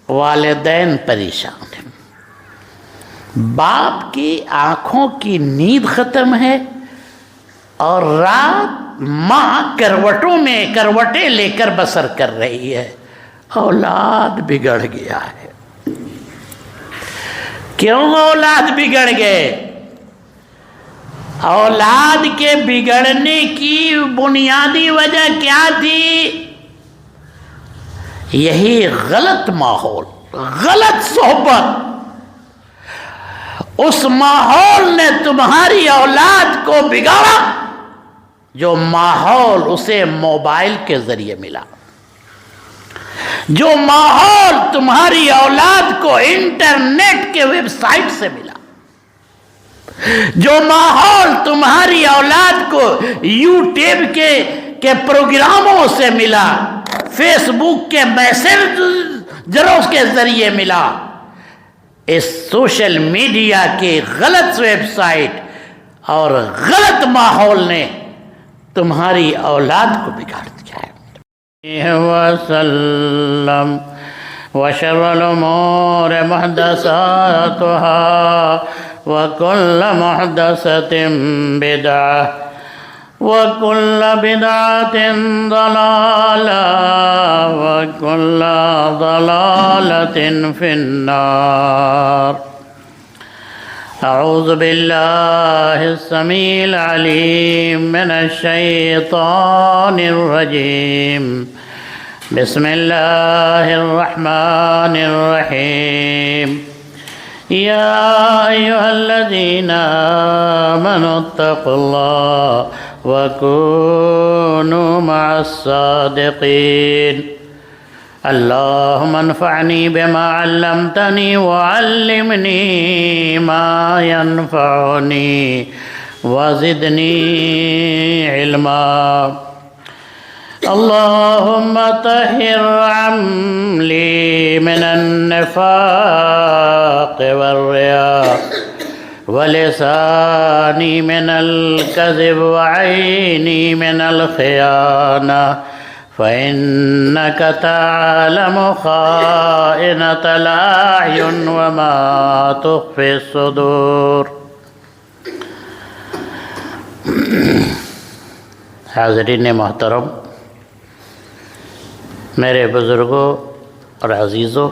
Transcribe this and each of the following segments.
والدین پریشان ہیں، باپ کی آنکھوں کی نیند ختم ہے اور رات ماں کروٹوں میں کروٹیں لے کر بسر کر رہی ہے، اولاد بگڑ گیا ہے۔ کیوں اولاد بگڑ گئے؟ اولاد کے بگڑنے کی بنیادی وجہ کیا تھی؟ یہی غلط ماحول، غلط صحبت۔ اس ماحول نے تمہاری اولاد کو بگاڑا جو ماحول اسے موبائل کے ذریعے ملا، جو ماحول تمہاری اولاد کو انٹرنیٹ کے ویب سائٹ سے ملا، جو ماحول تمہاری اولاد کو یوٹیوب کے پروگراموں سے ملا، فیس بک کے میسنجروں کے ذریعے ملا، اس سوشل میڈیا کی غلط ویب سائٹ اور غلط ماحول نے تمہاری اولاد کو بگاڑ دیا ہے۔ وسلم وشر الامور محدثاتها وكل محدثة بدعة وكل بدعة ضلالة وكل ضلالة في النار۔ أعوذ بالله السميع العليم من الشيطان الرجيم، بسم الله الرحمن الرحيم۔ يا أيها الذين آمنوا اتقوا الله وكونوا مع الصادقين۔ اللهم انفعني بما علمتني وعلمني ما ينفعني وزدني علما۔ اللهم طهر عملي من النفاق والرياء ولساني من الكذب وعيني من الخيانة، فإنك تعلم خائنة الأعين وما تخفي الصدور۔ حاضرین محترم، میرے بزرگوں اور عزیزوں،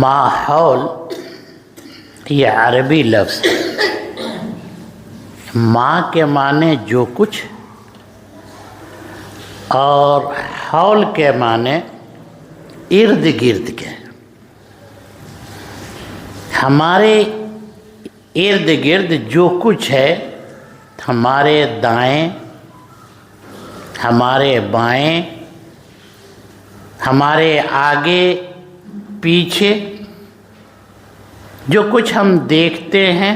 ماحول یہ عربی لفظ ہے۔ ماں کے معنی جو کچھ اور حول کے معنی ارد گرد کے۔ ہمارے ارد گرد جو کچھ ہے، ہمارے دائیں، ہمارے بائیں، ہمارے آگے پیچھے، جو کچھ ہم دیکھتے ہیں،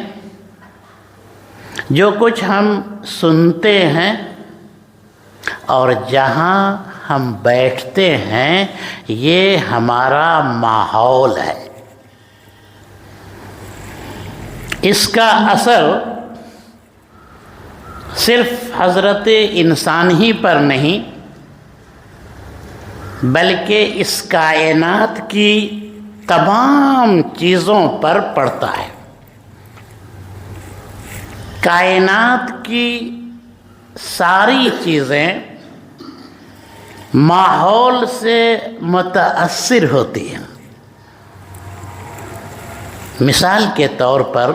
جو کچھ ہم سنتے ہیں، اور جہاں ہم بیٹھتے ہیں، یہ ہمارا ماحول ہے۔ اس کا اثر صرف حضرت انسان ہی پر نہیں، بلکہ اس کائنات کی تمام چیزوں پر پڑتا ہے۔ کائنات کی ساری چیزیں ماحول سے متاثر ہوتی ہیں۔ مثال کے طور پر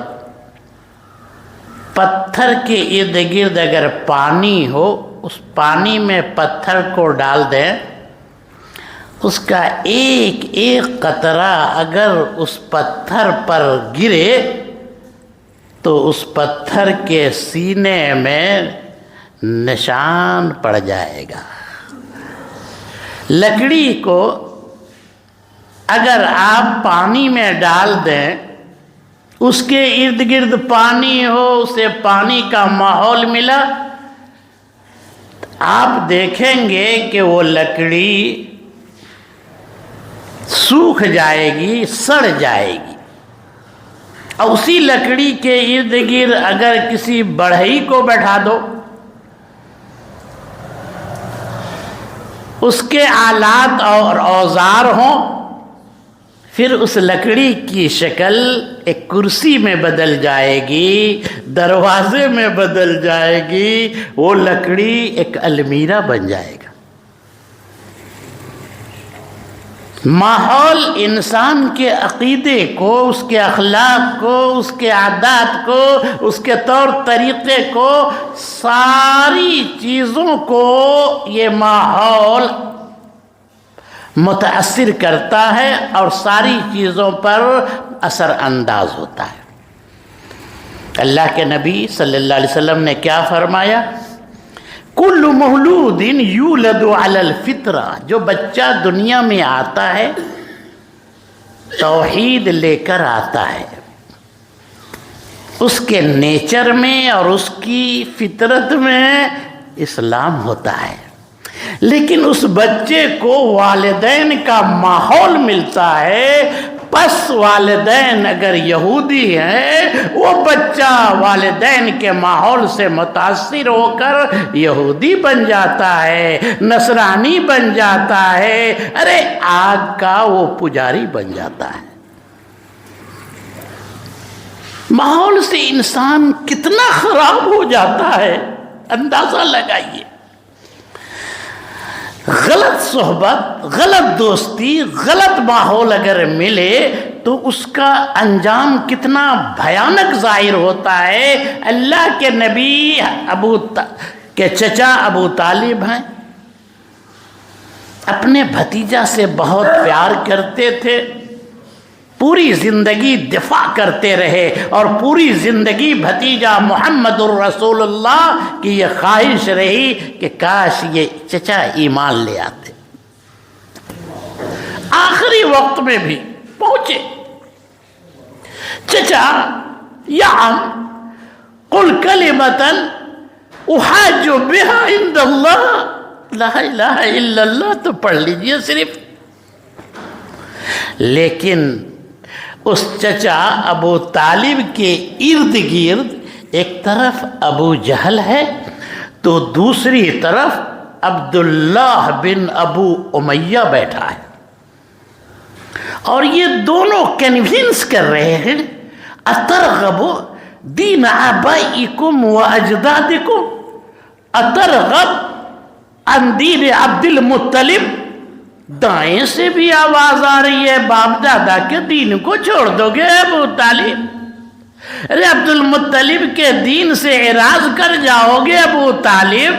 پتھر کے ارد گرد اگر پانی ہو، اس پانی میں پتھر کو ڈال دیں، اس کا ایک ایک قطرہ اگر اس پتھر پر گرے تو اس پتھر کے سینے میں نشان پڑ جائے گا۔ لکڑی کو اگر آپ پانی میں ڈال دیں، اس کے ارد گرد پانی ہو، اسے پانی کا ماحول ملا، آپ دیکھیں گے کہ وہ لکڑی سوکھ جائے گی، سڑ جائے گی۔ اور اسی لکڑی کے ارد گرد اگر کسی بڑھئی کو بیٹھا دو اس کے آلات اور اوزار ہوں، پھر اس لکڑی کی شکل ایک کرسی میں بدل جائے گی، دروازے میں بدل جائے گی، وہ لکڑی ایک المیرہ بن جائے گا۔ ماحول انسان کے عقیدے کو، اس کے اخلاق کو، اس کے عادات کو، اس کے طور طریقے کو، ساری چیزوں کو یہ ماحول متاثر کرتا ہے اور ساری چیزوں پر اثر انداز ہوتا ہے۔ اللہ کے نبی صلی اللہ علیہ وسلم نے کیا فرمایا؟ کل مولود یولد علی الفطرہ، جو بچہ دنیا میں آتا ہے توحید لے کر آتا ہے، اس کے نیچر میں اور اس کی فطرت میں اسلام ہوتا ہے، لیکن اس بچے کو والدین کا ماحول ملتا ہے، پس والدین اگر یہودی ہیں وہ بچہ والدین کے ماحول سے متاثر ہو کر یہودی بن جاتا ہے، نصرانی بن جاتا ہے، ارے آگ کا وہ پجاری بن جاتا ہے۔ ماحول سے انسان کتنا خراب ہو جاتا ہے، اندازہ لگائیے۔ غلط صحبت، غلط دوستی، غلط ماحول اگر ملے تو اس کا انجام کتنا بھیانک ظاہر ہوتا ہے۔ اللہ کے نبی کے چچا ابو طالب ہیں، اپنے بھتیجا سے بہت پیار کرتے تھے، پوری زندگی دفاع کرتے رہے اور پوری زندگی بھتیجا محمد الرسول اللہ کی یہ خواہش رہی کہ کاش یہ چچا ایمان لے آتے۔ آخری وقت میں بھی پہنچے، چچا یا عم قل کلمۃ احاج بها عند اللہ، لا الہ الا اللہ تو پڑھ لیجئے صرف۔ لیکن اس چچا ابو طالب کے ارد گرد ایک طرف ابو جہل ہے تو دوسری طرف عبداللہ بن ابو امیہ بیٹھا ہے، اور یہ دونوں کنونس کر رہے ہیں اترغب دین آبائکم و اجدادکم، اترغب عن دین عبد المطلب۔ دائیں سے بھی آواز آ رہی ہے باپ دادا کے دین کو چھوڑ دو گے ابو طالب، ارے عبد المطلب کے دین سے اعراض کر جاؤ گے ابو طالب۔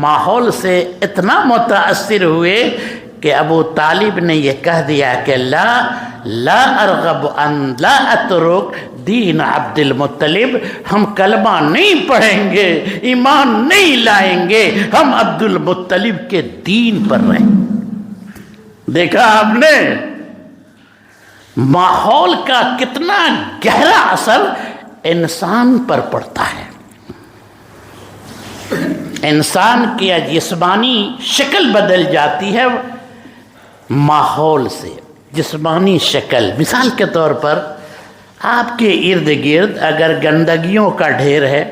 ماحول سے اتنا متاثر ہوئے کہ ابو طالب نے یہ کہہ دیا کہ لا ارغب ان لا اترک دین عبد المطلب، ہم کلمہ نہیں پڑھیں گے، ایمان نہیں لائیں گے، ہم عبد المطلب کے دین پر رہیں۔ دیکھا آپ نے ماحول کا کتنا گہرا اثر انسان پر پڑتا ہے۔ انسان کی جسمانی شکل بدل جاتی ہے ماحول سے، جسمانی شکل۔ مثال کے طور پر آپ کے ارد گرد اگر گندگیوں کا ڈھیر ہے،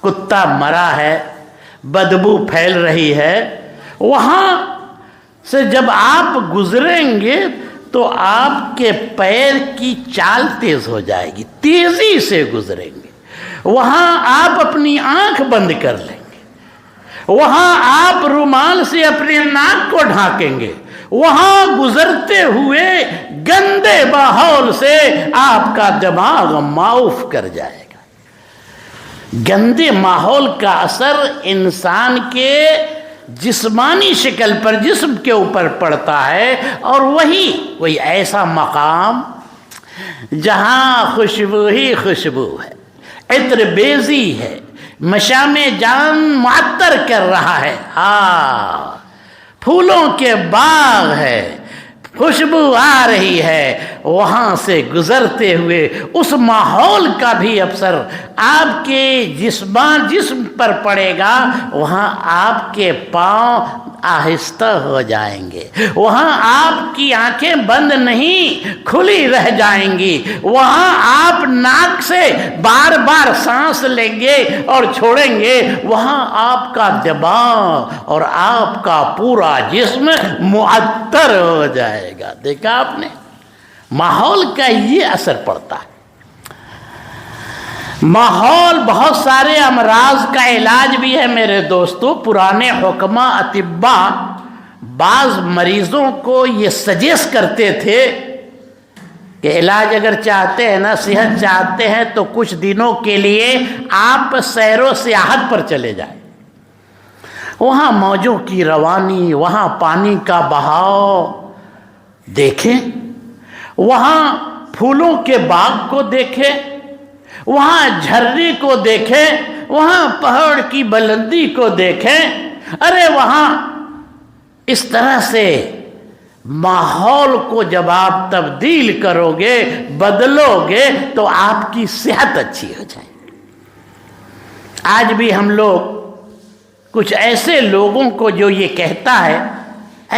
کتا مرا ہے، بدبو پھیل رہی ہے، وہاں سے جب آپ گزریں گے تو آپ کے پیر کی چال تیز ہو جائے گی، تیزی سے گزریں گے۔ وہاں آپ اپنی آنکھ بند کر لیں گے، وہاں آپ رومال سے اپنے ناک کو ڈھانکیں گے، وہاں گزرتے ہوئے گندے ماحول سے آپ کا دماغ معاف کر جائے گا۔ گندے ماحول کا اثر انسان کے جسمانی شکل پر، جسم کے اوپر پڑتا ہے، اور وہی ایسا مقام جہاں خوشبو ہی خوشبو ہے، عطر بیزی ہے، مشام جان معطر کر رہا ہے، پھولوں کے باغ ہے، خوشبو آ رہی ہے، وہاں سے گزرتے ہوئے اس ماحول کا بھی اثر آپ کے جسم پر پڑے گا، وہاں آپ کے پاؤں آہستہ ہو جائیں گے، وہاں آپ کی آنکھیں بند نہیں کھلی رہ جائیں گی، وہاں آپ ناک سے بار بار سانس لیں گے اور چھوڑیں گے، وہاں آپ کا دماغ اور آپ کا پورا جسم معطر ہو جائے گا۔ دیکھا آپ نے، ماحول کا یہ اثر پڑتا ہے۔ ماحول بہت سارے امراض کا علاج بھی ہے میرے دوستو۔ پرانے حکماء اطباء بعض مریضوں کو یہ سجیسٹ کرتے تھے کہ علاج اگر چاہتے ہیں نا، صحت چاہتے ہیں تو کچھ دنوں کے لیے آپ سیر و سیاحت پر چلے جائیں، وہاں موجوں کی روانی، وہاں پانی کا بہاؤ دیکھیں، وہاں پھولوں کے باغ کو دیکھیں، وہاں جھرنے کو دیکھیں، وہاں پہاڑ کی بلندی کو دیکھیں۔ ارے وہاں اس طرح سے ماحول کو جب آپ تبدیل کرو گے، بدلو گے، تو آپ کی صحت اچھی ہو جائے گی۔ آج بھی ہم لوگ کچھ ایسے لوگوں کو جو یہ کہتا ہے،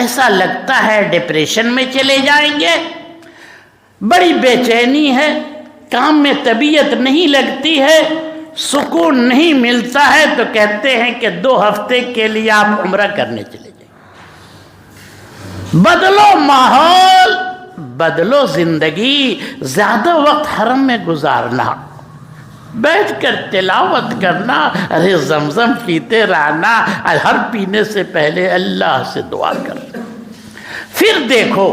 ایسا لگتا ہے ڈپریشن میں چلے جائیں گے، بڑی بے چینی ہے، کام میں طبیعت نہیں لگتی ہے، سکون نہیں ملتا ہے، تو کہتے ہیں کہ 2 ہفتے کے لیے آپ عمرہ کرنے چلے جائیں۔ بدلو ماحول، بدلو زندگی، زیادہ وقت حرم میں گزارنا، بیٹھ کر تلاوت کرنا، ارے زمزم پیتے رہنا، ہر پینے سے پہلے اللہ سے دعا کرنا۔ پھر دیکھو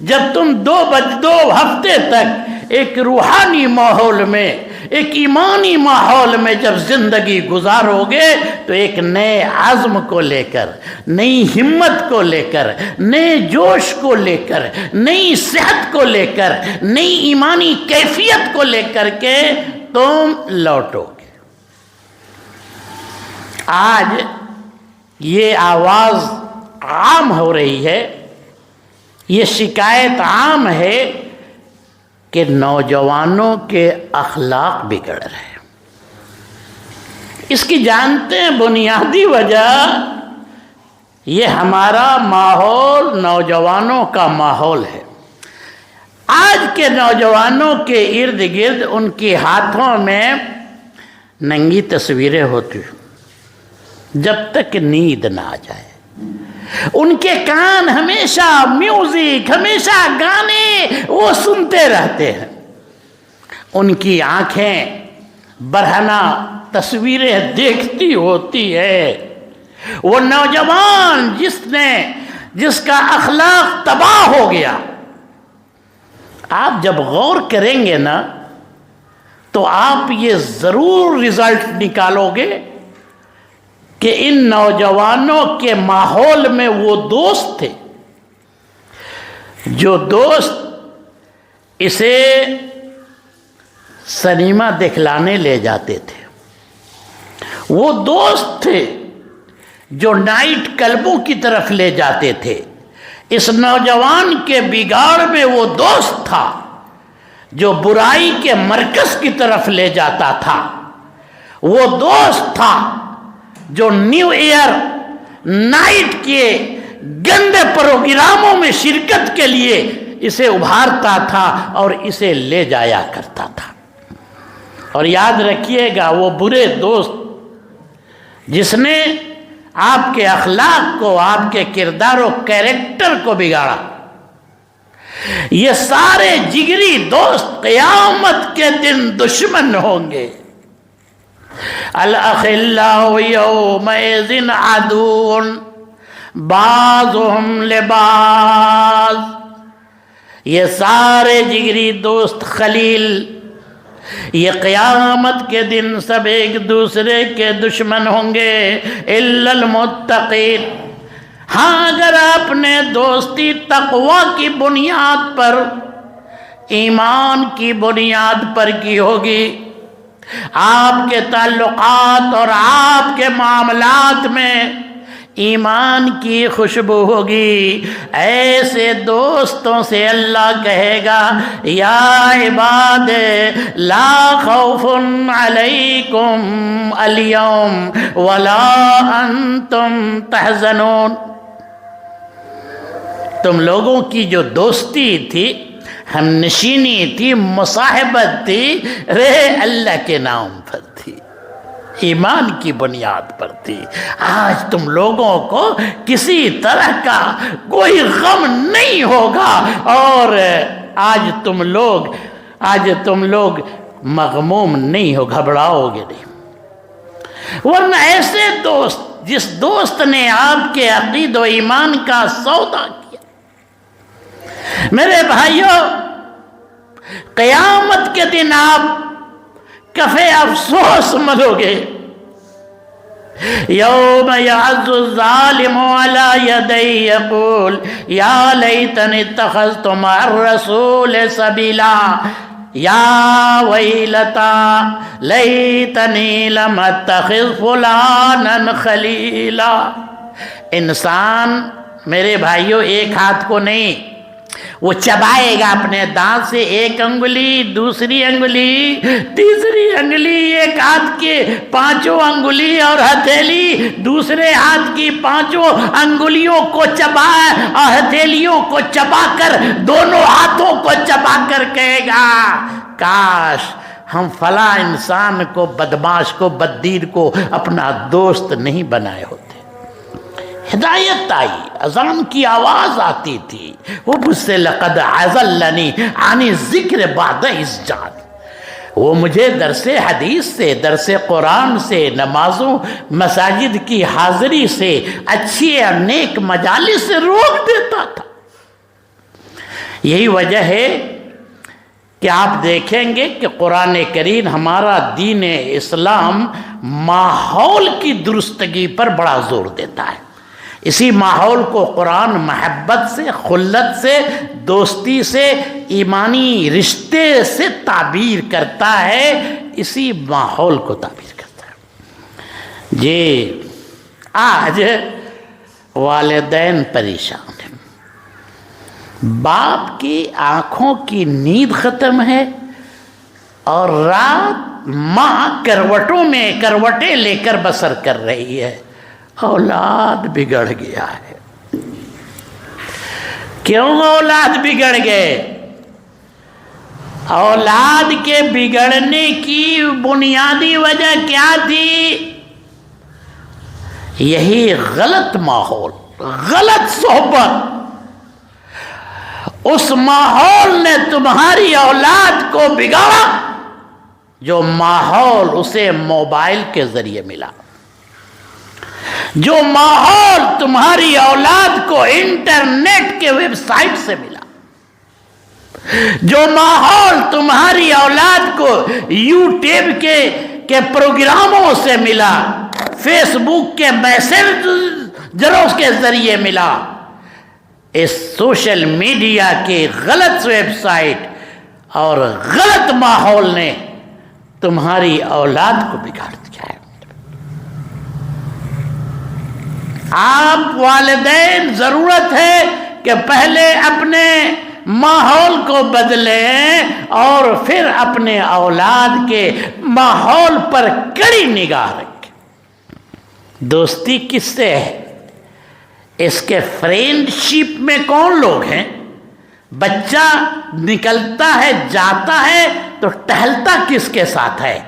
جب تم 2 ہفتے تک ایک روحانی ماحول میں، ایک ایمانی ماحول میں جب زندگی گزارو گے، تو ایک نئے عزم کو لے کر، نئی ہمت کو لے کر، نئے جوش کو لے کر، نئی صحت کو لے کر، نئی ایمانی کیفیت کو لے کر کے تم لوٹو گے۔ آج یہ آواز عام ہو رہی ہے، یہ شکایت عام ہے کہ نوجوانوں کے اخلاق بگڑ رہے ہیں۔ اس کی جانتے ہیں بنیادی وجہ، یہ ہمارا ماحول نوجوانوں کا ماحول ہے۔ آج کے نوجوانوں کے ارد گرد ان کے ہاتھوں میں ننگی تصویریں ہوتی ہیں جب تک نیند نہ آ جائے، ان کے کان ہمیشہ میوزک، ہمیشہ گانے وہ سنتے رہتے ہیں، ان کی آنکھیں برہنہ تصویریں دیکھتی ہوتی ہے۔ وہ نوجوان جس کا اخلاق تباہ ہو گیا، آپ جب غور کریں گے نا تو آپ یہ ضرور رزلٹ نکالو گے کہ ان نوجوانوں کے ماحول میں وہ دوست تھے جو دوست اسے سنیما دکھلانے لے جاتے تھے، وہ دوست تھے جو نائٹ کلبوں کی طرف لے جاتے تھے۔ اس نوجوان کے بگاڑ میں وہ دوست تھا جو برائی کے مرکز کی طرف لے جاتا تھا، وہ دوست تھا جو نیو ایئر نائٹ کے گندے پروگراموں میں شرکت کے لیے اسے ابھارتا تھا اور اسے لے جایا کرتا تھا۔ اور یاد رکھیے گا، وہ برے دوست جس نے آپ کے اخلاق کو، آپ کے کردار و کیریکٹر کو بگاڑا، یہ سارے جگری دوست قیامت کے دن دشمن ہوں گے۔ الاخلاء یومئذ عدو بعضهم لبعض، یہ سارے جگری دوست خلیل، یہ قیامت کے دن سب ایک دوسرے کے دشمن ہوں گے، الا المتقین۔ ہاں اگر آپ نے دوستی تقوی کی بنیاد پر، ایمان کی بنیاد پر کی ہوگی، آپ کے تعلقات اور آپ کے معاملات میں ایمان کی خوشبو ہوگی۔ ایسے دوستوں سے اللہ کہے گا یا عباد لا خوف علیکم اليوم ولا انتم تحزنون۔ تم لوگوں کی جو دوستی تھی، ہم نشینی تھی، مصاحبت تھی، اللہ کے نام پر تھی، ایمان کی بنیاد پر تھی۔ آج تم لوگوں کو کسی طرح کا کوئی غم نہیں ہوگا، اور آج تم لوگ مغموم نہیں ہو، گھبراؤ گے نہیں۔ ورنہ ایسے دوست، جس دوست نے آپ کے عقید و ایمان کا سودا کیا، میرے بھائیوں، قیامت کے دن آپ کفے افسوس ملو گے۔ یوم یعض الظالم علی یدیہ یقول یا لیتنی اتخذت مع الرسول سبیلا یا ویلتا لیتنی لم اتخذ فلانا خلیلا۔ انسان میرے بھائیوں ایک ہاتھ کو نہیں، وہ چبائے گا اپنے دانت سے، ایک انگلی، دوسری انگلی، تیسری انگلی، ایک ہاتھ کے 5 انگلی اور ہتھیلی دوسرے ہاتھ کی 5 انگلیوں کو چبا اور ہتھیلیوں کو چبا کر، دونوں ہاتھوں کو چبا کر کہے گا کاش ہم فلاں انسان کو، بدماش کو، بددیر کو اپنا دوست نہیں بنائے ہوتے۔ ہدایت آئی، اذان کی آواز آتی تھی، وہ مجھ سے لقد عزلنی عن ذکر بعد اذ جان، وہ مجھے درس حدیث سے، درس قرآن سے، نمازوں مساجد کی حاضری سے، اچھی اور نیک مجالس سے روک دیتا تھا۔ یہی وجہ ہے کہ آپ دیکھیں گے کہ قرآن کریم ہمارا دین اسلام ماحول کی درستگی پر بڑا زور دیتا ہے۔ اسی ماحول کو قرآن محبت سے، خلت سے، دوستی سے، ایمانی رشتے سے تعبیر کرتا ہے، اسی ماحول کو تعبیر کرتا ہے۔ جی آج والدین پریشان ہیں، باپ کی آنکھوں کی نیند ختم ہے اور رات ماں کروٹوں میں کروٹیں لے کر بسر کر رہی ہے، اولاد بگڑ گیا ہے۔ کیوں اولاد بگڑ گئے؟ اولاد کے بگڑنے کی بنیادی وجہ کیا تھی؟ یہی غلط ماحول، غلط صحبت۔ اس ماحول نے تمہاری اولاد کو بگاڑا جو ماحول اسے موبائل کے ذریعے ملا، جو ماحول تمہاری اولاد کو انٹرنیٹ کے ویب سائٹ سے ملا، جو ماحول تمہاری اولاد کو یوٹیوب کے پروگراموں سے ملا، فیس بک کے میسنجروں کے ذریعے ملا، اس سوشل میڈیا کی غلط ویب سائٹ اور غلط ماحول نے تمہاری اولاد کو بگاڑ دیا ہے۔ آپ والدین ضرورت ہے کہ پہلے اپنے ماحول کو بدلیں اور پھر اپنے اولاد کے ماحول پر کڑی نگاہ رکھیں۔ دوستی کس سے ہے؟ اس کے فرینڈ شپ میں کون لوگ ہیں؟ بچہ نکلتا ہے، جاتا ہے تو ٹہلتا کس کے ساتھ ہے؟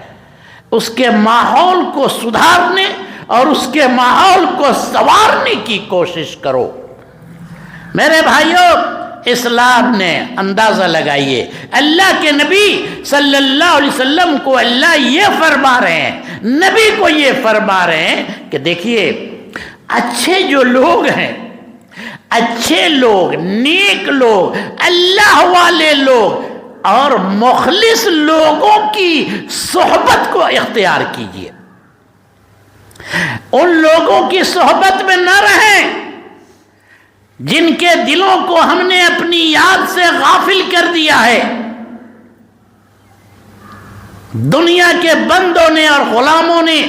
اس کے ماحول کو سدھارنے اور اس کے ماحول کو سنوارنے کی کوشش کرو۔ میرے بھائیوں، اسلام نے اندازہ لگائیے، اللہ کے نبی صلی اللہ علیہ وسلم کو اللہ یہ فرما رہے ہیں، نبی کو یہ فرما رہے ہیں کہ دیکھیے، اچھے جو لوگ ہیں، اچھے لوگ، نیک لوگ، اللہ والے لوگ اور مخلص لوگوں کی صحبت کو اختیار کیجیے۔ ان لوگوں کی صحبت میں نہ رہیں جن کے دلوں کو ہم نے اپنی یاد سے غافل کر دیا ہے، دنیا کے بندوں نے اور غلاموں نے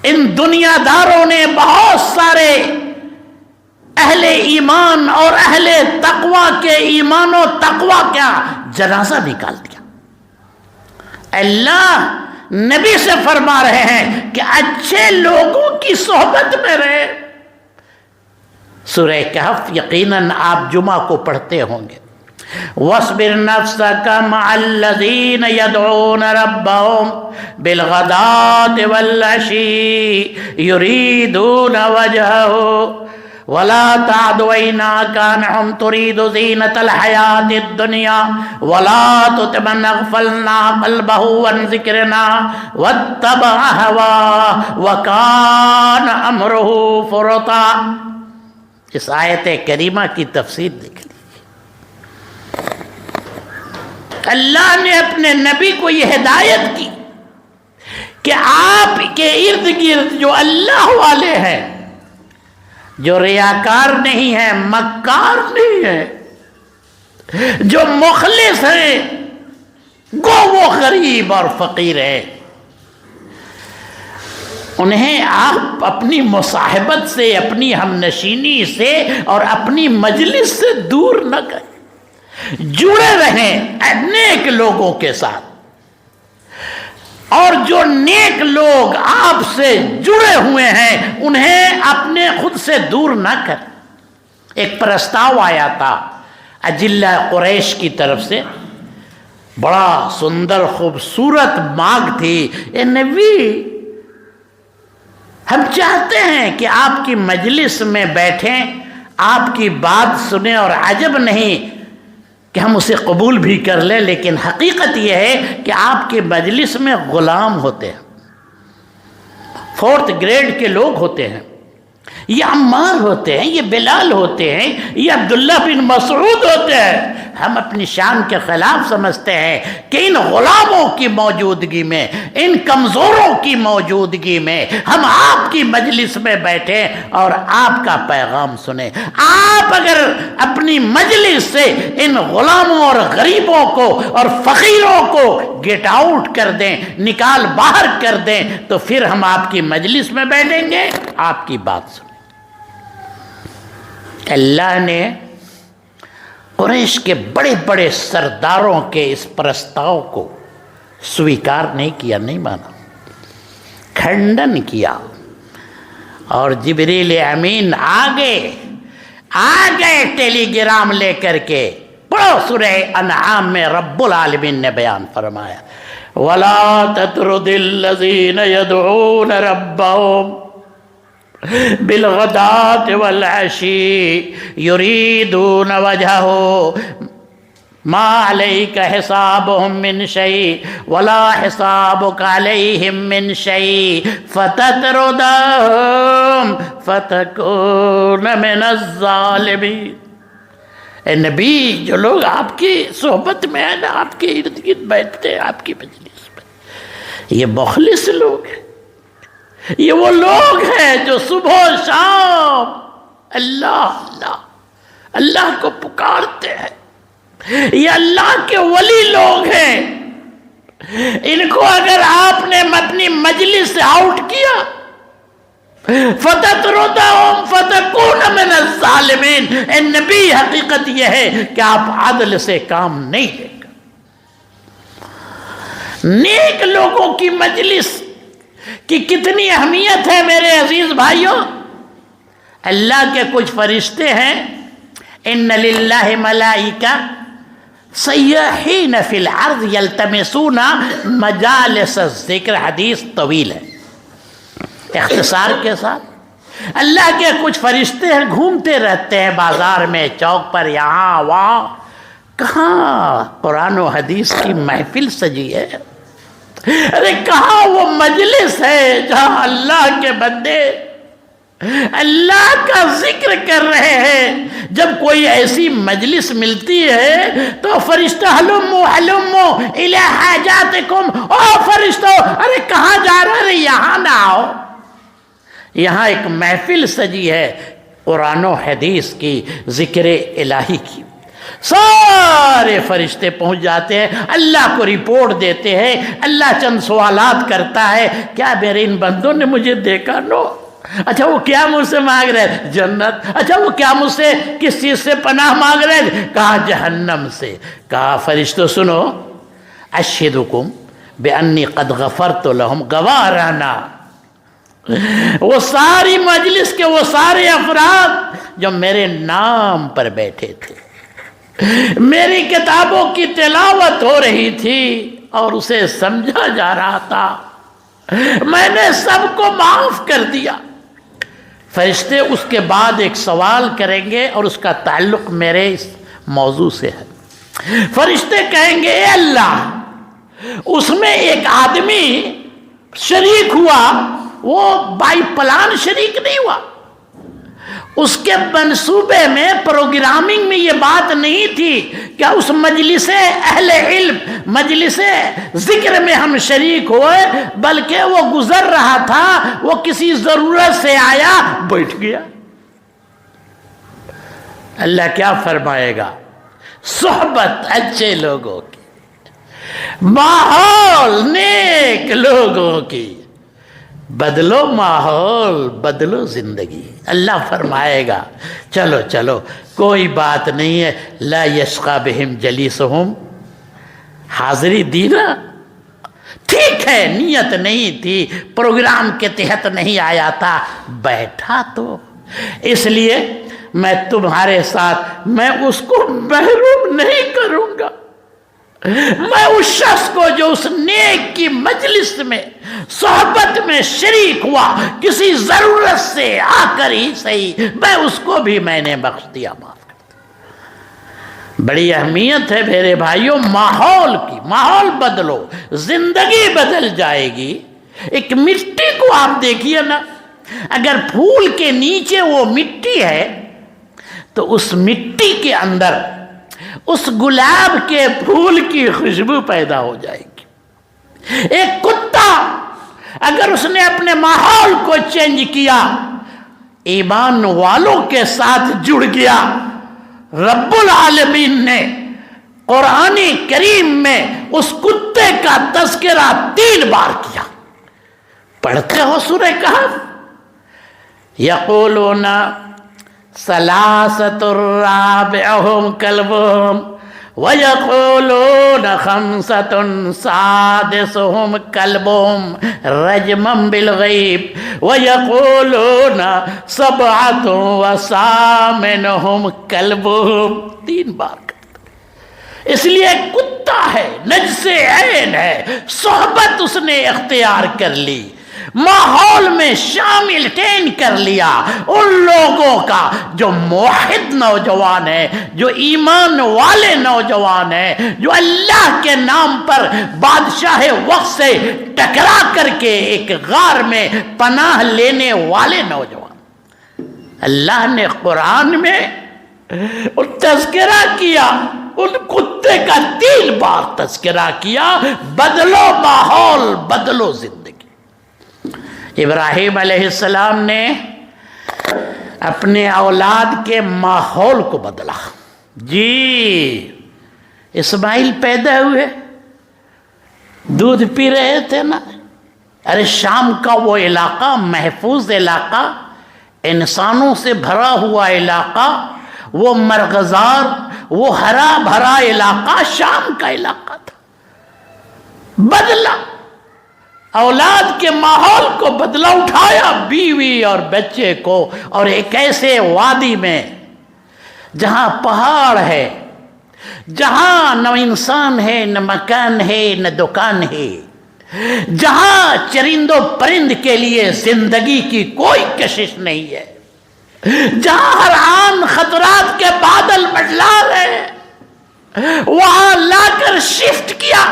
ان دنیا داروں نے بہت سارے اہل ایمان اور اہل تقوی کے ایمان و تقوی کا جنازہ نکال دیا. اللہ نبی سے فرما رہے ہیں کہ اچھے لوگوں کی صحبت میں رہے. سورہ کہف یقیناً آپ جمعہ کو پڑھتے ہوں گے. وَاصْبِرْ نَفْسَكَ مَعَ الَّذِينَ يَدْعُونَ رَبَّهُمْ بِالْغَدَاةِ وَالْعَشِيِّ يُرِيدُونَ وَجْهَهُ وَلَا تَعْدُ عَيْنَاكَ عَنْهُمْ تُرِيدُ زِينَةَ الْحَيَاةِ الدُّنْيَا وَلَا تُطِعْ مَنْ أَغْفَلْنَا قَلْبَهُ عَنْ ذِكْرِنَا وَاتَّبَعَ هَوَاهُ وَكَانَ أَمْرُهُ فُرُطًا. اس آیت کریمہ کی تفسیر دیکھ لی. اللہ نے اپنے نبی کو یہ ہدایت کی کہ آپ کے ارد گرد جو اللہ والے ہیں، جو ریاکار نہیں ہیں، مکار نہیں ہیں، جو مخلص ہیں، گو وہ غریب اور فقیر ہیں، انہیں آپ اپنی مصاحبت سے، اپنی ہم نشینی سے اور اپنی مجلس سے دور نہ کریں. جڑے رہیں نیک لوگوں کے ساتھ، اور جو نیک لوگ آپ سے جڑے ہوئے ہیں انہیں اپنے خود سے دور نہ کریں. ایک پرستاؤ آیا تھا اجلہ قریش کی طرف سے، بڑا سندر خوبصورت مانگ تھی. اے نبی، ہم چاہتے ہیں کہ آپ کی مجلس میں بیٹھیں، آپ کی بات سنیں، اور عجب نہیں کہ ہم اسے قبول بھی کر لیں، لیکن حقیقت یہ ہے کہ آپ کے مجلس میں غلام ہوتے ہیں، 4th گریڈ کے لوگ ہوتے ہیں. یہ عمار ہوتے ہیں، یہ بلال ہوتے ہیں، یہ عبداللہ بن مسعود ہوتے ہیں. ہم اپنی شان کے خلاف سمجھتے ہیں کہ ان غلاموں کی موجودگی میں، ان کمزوروں کی موجودگی میں ہم آپ کی مجلس میں بیٹھیں اور آپ کا پیغام سنیں. آپ اگر اپنی مجلس سے ان غلاموں اور غریبوں کو اور فقیروں کو گیٹ آؤٹ کر دیں، نکال باہر کر دیں، تو پھر ہم آپ کی مجلس میں بیٹھیں گے، آپ کی بات سنیں. اللہ نے قریش کے بڑے بڑے سرداروں کے اس پرستاؤ کو سویکار نہیں کیا، نہیں مانا، کھنڈن کیا. اور جبریل امین آگے ٹیلی گرام لے کر کے. پڑھو سورہ انعام میں رب العالمین نے بیان فرمایا، وَلَا تَطْرُدِ الَّذِينَ يَدْعُونَ رَبَّهُمْ بِالْغَدَاةِ وَالْعَشِيِّ يُرِيدُونَ وَجْهَهُ مَا عَلَيْكَ حِسَابُهُم مِّن شَيْءٍ وَلَا حِسَابُكَ عَلَيْهِم مِّن شَيْءٍ فَتَطْرُدَهُمْ فَتَكُونَ مِنَ الظَّالِمِينَ. اے نبی، جو لوگ آپ کی صحبت میں ہیں نا، آپ کے ارد گرد بیٹھتے ہیں آپ کی مجلس میں، یہ مخلص لوگ ہیں. یہ وہ لوگ ہیں جو صبح و شام اللہ کو پکارتے ہیں. یہ اللہ کے ولی لوگ ہیں. ان کو اگر آپ نے اپنی مجلس سے آؤٹ کیا، فَتَطْرُدَهُمْ فَتَكُونَ مِنَ الظَّالِمِينَ. اے نبی، حقیقت یہ ہے کہ آپ عدل سے کام نہیں لیں گے. نیک لوگوں کی مجلس کی کتنی اہمیت ہے میرے عزیز بھائیوں. اللہ کے کچھ فرشتے ہیں، ان للہ ملائکہ سیاحین فی الارض یلتمسون مجالس الذکر. حدیث طویل ہے، اختصار کے ساتھ. اللہ کے کچھ فرشتے ہیں، گھومتے رہتے ہیں بازار میں، چوک پر، یہاں وہاں. کہاں قرآن و حدیث کی محفل سجی ہے؟ ارے کہاں وہ مجلس ہے جہاں اللہ کے بندے اللہ کا ذکر کر رہے ہیں؟ جب کوئی ایسی مجلس ملتی ہے تو فرشتہ ہلمو الی حاجاتکم، او فرشتوں، ارے کہاں جا رہے؟ ارے یہاں نہ آؤ. یہاں ایک محفل سجی ہے قرآن و حدیث کی، ذکر الہی کی. سارے فرشتے پہنچ جاتے ہیں، اللہ کو رپورٹ دیتے ہیں، اللہ چند سوالات کرتا ہے، کیا میرے ان بندوں نے مجھے دیکھا؟ نو۔ اچھا وہ کیا مجھ سے مانگ رہے؟ جنت۔ اچھا وہ کیا مجھ سے کس چیز سے پناہ مانگ رہے؟ کہا جہنم سے۔ کہا فرشتوں سنو، اشہدکم بانی قد غفرت لہم، گواہ رہنا وہ ساری مجلس کے وہ سارے افراد جو میرے نام پر بیٹھے تھے، میری کتابوں کی تلاوت ہو رہی تھی اور اسے سمجھا جا رہا تھا، میں نے سب کو معاف کر دیا۔ فرشتے اس کے بعد ایک سوال کریں گے اور اس کا تعلق میرے اس موضوع سے ہے۔ فرشتے کہیں گے اے اللہ، اس میں ایک آدمی شریک ہوا، وہ بائی پلان شریک نہیں ہوا، اس کے منصوبے میں پروگرامنگ میں یہ بات نہیں تھی کہ اس مجلس اہل علم، مجلس ذکر میں ہم شریک ہوئے، بلکہ وہ گزر رہا تھا، وہ کسی ضرورت سے آیا، بیٹھ گیا۔ اللہ کیا فرمائے گا؟ صحبت اچھے لوگوں کی، ماحول نیک لوگوں کی، بدلو ماحول بدلو زندگی۔ اللہ فرمائے گا چلو چلو کوئی بات نہیں ہے، لا یشقی بہم جلیسہم، حاضری دی نا، ٹھیک ہے نیت نہیں تھی، پروگرام کے تحت نہیں آیا تھا، بیٹھا تو اس لیے میں تمہارے ساتھ، میں اس کو محروم نہیں کروں گا، میں اس شخص کو جو اس نیک کی مجلس میں صحبت میں شریک ہوا، کسی ضرورت سے آ کر ہی صحیح، میں اس کو بھی میں نے بخش دیا، معاف کر دیا۔ بڑی اہمیت ہے میرے بھائیوں ماحول کی، ماحول بدلو زندگی بدل جائے گی۔ ایک مٹی کو آپ دیکھیے نا، اگر پھول کے نیچے وہ مٹی ہے تو اس مٹی کے اندر اس گلاب کے پھول کی خوشبو پیدا ہو جائے گی۔ ایک کتا اگر اس نے اپنے ماحول کو چینج کیا، ایمان والوں کے ساتھ جڑ گیا، رب العالمین نے قرآن کریم میں اس کتے کا تذکرہ 3 بار کیا۔ پڑھتے ہو سورہ کہف؟ یقولون ثلاثۃ رابعہم کلبہم وَيَقُولُونَ خَمْسَةٌ سَادِسُهُمْ كَلْبُهُمْ رَجْمًا بِالْغَيْبِ وَيَقُولُونَ سَبْعَةٌ وَثَامِنُهُمْ كَلْبُهُمْ 3 بار کرتے، اس لیے کتا ہے، نجس عین ہے، صحبت اس نے اختیار کر لی، ماحول میں شامل ٹین کر لیا ان لوگوں کا جو موحد نوجوان ہیں، جو ایمان والے نوجوان ہیں، جو اللہ کے نام پر بادشاہ وقت سے ٹکرا کر کے ایک غار میں پناہ لینے والے نوجوان۔ اللہ نے قرآن میں تذکرہ کیا، ان کتے کا 3 بار تذکرہ کیا، بدلو ماحول بدلو زندگی۔ ابراہیم علیہ السلام نے اپنے اولاد کے ماحول کو بدلا۔ جی اسماعیل پیدا ہوئے، دودھ پی رہے تھے نا، ارے شام کا وہ علاقہ محفوظ علاقہ، انسانوں سے بھرا ہوا علاقہ، وہ مرغزار، وہ ہرا بھرا علاقہ شام کا علاقہ تھا، بدلا، اولاد کے ماحول کو بدلا، اٹھایا بیوی اور بچے کو، اور ایک ایسے وادی میں جہاں پہاڑ ہے، جہاں نہ انسان ہے، نہ مکان ہے، نہ دکان ہے، جہاں چرند و پرند کے لیے زندگی کی کوئی کشش نہیں ہے، جہاں ہر آن خطرات کے بادل منڈلا رہے ہیں، وہاں لا کر شفٹ کیا،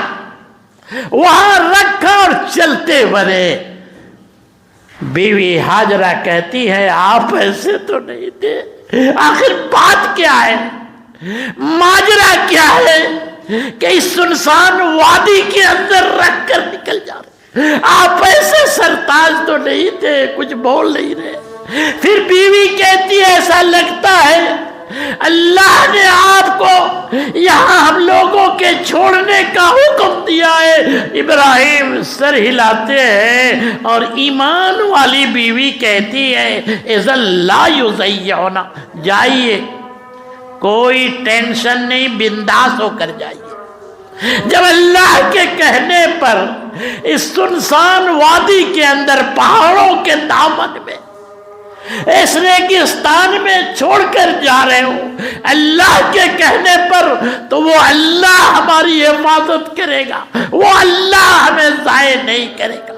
وہاں رکھا اور چلتے بنے۔ بیوی ہاجرہ کہتی ہے آپ ایسے تو نہیں تھے، آخر بات کیا ہے، ماجرا کیا ہے کہ اس سنسان وادی کے اندر رکھ کر نکل جا رہے، آپ ایسے سرتاج تو نہیں تھے، کچھ بول نہیں رہے۔ پھر بیوی کہتی ہے ایسا لگتا ہے اللہ نے آپ کو یہاں ہم لوگوں کے چھوڑنے کا حکم دیا ہے۔ ابراہیم سر ہلاتے ہیں اور ایمان والی بیوی کہتی ہے اذا لا یضیعنا، جائیے، کوئی ٹینشن نہیں، بنداس ہو کر جائیے۔ جب اللہ کے کہنے پر اس سنسان وادی کے اندر، پہاڑوں کے دامن میں، اس ریگستان میں چھوڑ کر جا رہے ہو اللہ کے کہنے پر، تو وہ اللہ ہماری حفاظت کرے گا، وہ اللہ ہمیں ضائع نہیں کرے گا،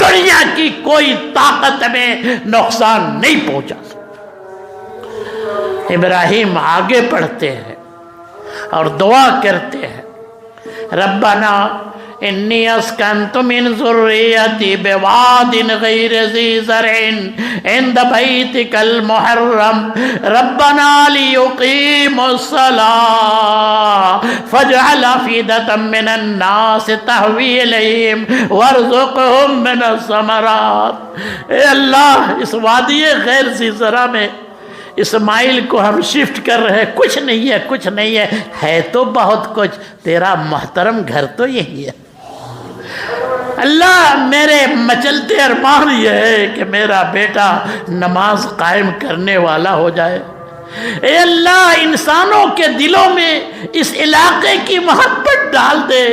دنیا کی کوئی طاقت ہمیں نقصان نہیں پہنچا سکتی۔ ابراہیم آگے بڑھتے ہیں اور دعا کرتے ہیں، ربنا انی اسکنت من ذریتی بواد غیر ذی زرع عند بیتک المحرم ربنا لیقیموا الصلاة فاجعل افئدة من الناس تہوی الیہم وارزقہم من الثمرات۔ اے اللہ، اس وادی غیر ذی زرع میں اسماعیل کو ہم شفٹ کر رہے ہیں، کچھ نہیں ہے، کچھ نہیں ہے تو بہت کچھ، تیرا محترم گھر تو یہی ہے۔ اللہ، میرے مچلتے ارمان یہ ہے کہ میرا بیٹا نماز قائم کرنے والا ہو جائے۔ اے اللہ، انسانوں کے دلوں میں اس علاقے کی محبت ڈال دے۔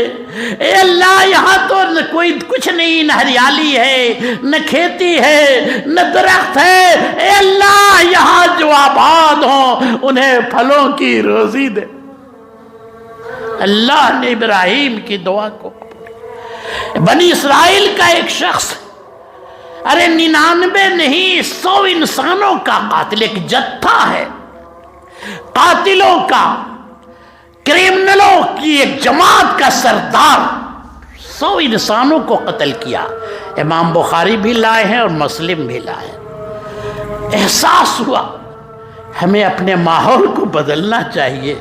اے اللہ، یہاں تو کوئی کچھ نہیں، نہ ہریالی ہے، نہ کھیتی ہے، نہ درخت ہے۔ اے اللہ، یہاں جو آباد ہوں انہیں پھلوں کی روزی دے۔ اللہ نے ابراہیم کی دعا کو، بنی اسرائیل کا ایک شخص، ارے 99 نہیں 100 انسانوں کا قاتل، ایک جتھا ہے قاتلوں کا، کرمنلوں کی ایک جماعت کا سردار، 100 انسانوں کو قتل کیا۔ امام بخاری بھی لائے ہیں اور مسلم بھی لائے ہیں۔ احساس ہوا ہمیں اپنے ماحول کو بدلنا چاہیے،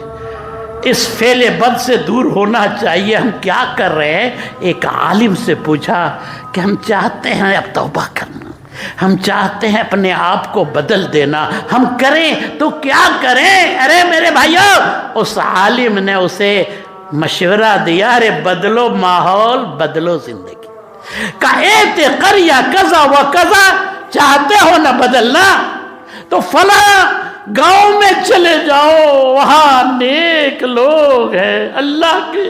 اس فعل بد سے دور ہونا چاہیے۔ ہم کیا کر رہے ہیں؟ ایک عالم سے پوچھا کہ ہم چاہتے ہیں اب توبہ کرنا، ہم چاہتے ہیں اپنے آپ کو بدل دینا، ہم کریں تو کیا کریں؟ ارے میرے بھائیو، اس عالم نے اسے مشورہ دیا، ارے بدلو ماحول، بدلو زندگی۔ کہتے قریہ کذا و کذا، چاہتے ہو نہ بدلنا تو فلاں گاؤں میں چلے جاؤ، وہاں نیک لوگ ہیں، اللہ کے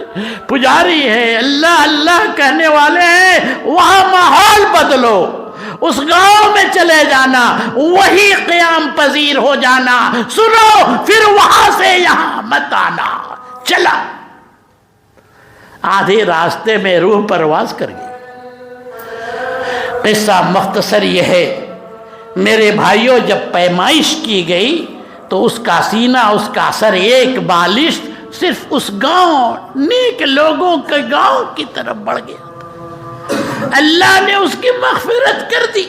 پجاری ہیں، اللہ اللہ کہنے والے ہیں، وہاں ماحول بدلو، اس گاؤں میں چلے جانا، وہی قیام پذیر ہو جانا، سنو پھر وہاں سے یہاں مت آنا۔ چلا، آدھے راستے میں روح پرواز کر گئی۔ قصہ مختصر یہ ہے، میرے بھائیوں، جب پیمائش کی گئی تو اس کا سینہ، اس کا سر ایک بالشت صرف اس گاؤں، نیک لوگوں کے گاؤں کی طرف بڑھ گیا۔ اللہ نے اس کی مغفرت کر دی،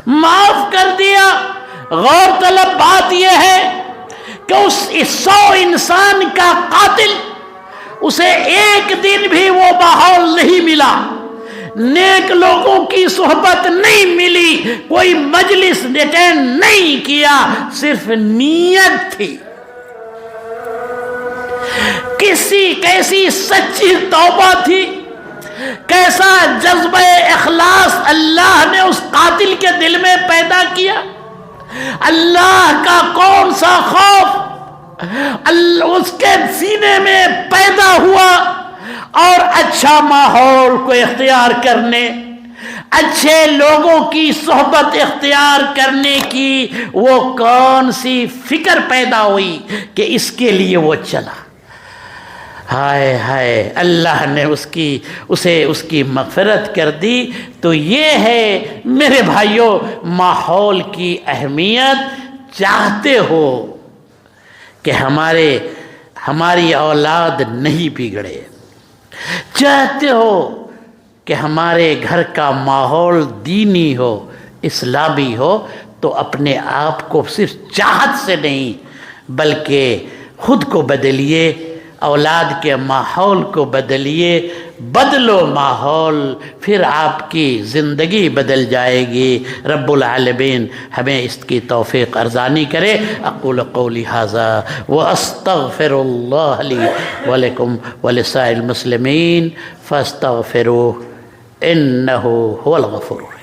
معاف کر دیا۔ غور طلب بات یہ ہے کہ اس 100 انسان کا قاتل، اسے ایک دن بھی وہ ماحول نہیں ملا، نیک لوگوں کی صحبت نہیں ملی، کوئی مجلس اٹینڈ نہیں کیا، صرف نیت تھی۔ کیسی سچی توبہ تھی، کیسا جذبہ اخلاص اللہ نے اس قاتل کے دل میں پیدا کیا۔ اللہ کا کون سا خوف اس کے سینے میں پیدا ہوا، اور اچھا ماحول کو اختیار کرنے، اچھے لوگوں کی صحبت اختیار کرنے کی وہ کون سی فکر پیدا ہوئی کہ اس کے لیے وہ چلا۔ ہائے ہائے، اللہ نے اس کی مغفرت کر دی۔ تو یہ ہے میرے بھائیوں ماحول کی اہمیت۔ چاہتے ہو کہ ہماری اولاد نہیں بگڑے، چاہتے ہو کہ ہمارے گھر کا ماحول دینی ہو، اسلامی ہو، تو اپنے آپ کو صرف چاہت سے نہیں بلکہ خود کو بدلیے، اولاد کے ماحول کو بدلیے، بدلو ماحول، پھر آپ کی زندگی بدل جائے گی۔ رب العالمین ہمیں اس کی توفیق ارزانی کرے۔ اقول قولی ھذا واستغفر اللہ لی ولکم ولسائر المسلمین فاستغفروہ انہ هو الغفور الرحیم۔